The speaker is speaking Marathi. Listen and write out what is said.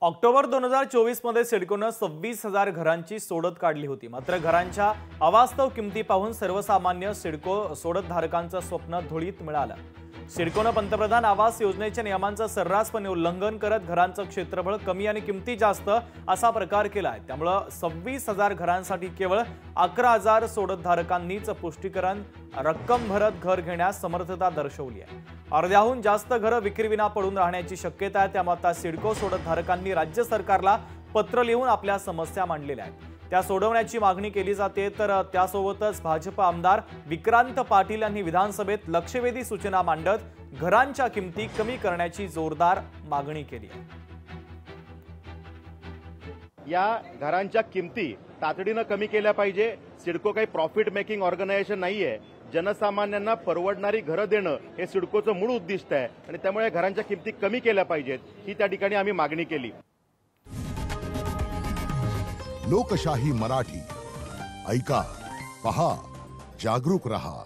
ऑक्टोबर 2024 मध्ये सिडकोनं 26,000 घरांची सोडत काढली होती। मात्र घरांच्या अवास्तव किमती पाहून सर्वसामान्य सिडको सोडत धारकांचं स्वप्न धुळीत मिळालं। सिडकोनं पंतप्रधान आवास योजनेच्या नियमांचं सर्रासपणे उल्लंघन करत घरांचं क्षेत्रफळ कमी आणि किमती जास्त असा प्रकार केला आहे। त्यामुळे 26,000 घरांसाठी केवळ 11,000 सोडत धारकांनीच पुष्टीकरण रक्कम भरत घर घेण्यास समर्थता दर्शवली आहे। अर्ध्याहून जास्त घरं विक्रीविना पडून राहण्याची शक्यता आहे। त्यामुळे आता सिडको सोडत धारकांनी राज्य सरकारला पत्र लिहून आपल्या समस्या मांडलेल्या आहेत, त्या सोडवण्याची मागणी केली जाते। तर त्यासोबतच भाजप आमदार विक्रांत पाटील यांनी विधानसभेत लक्षवेधी सूचना मांडत घरांच्या किमती कमी करण्याची जोरदार मागणी केली आहे। या घरांच्या किमती तातडीने कमी केल्या पाहिजे। सिडको काही प्रॉफिट मेकिंग ऑर्गनायझेशन नाहीये। जनसामान्यांना परवडणारी घरं देणं हे सिडकोचं मूळ उद्दिष्ट आहे आणि त्यामुळे घरांच्या किमती कमी केल्या पाहिजेत ही त्या ठिकाणी आम्ही मागणी केली। लोकशाही मराठी ऐका, पहा, जागरूक रहा।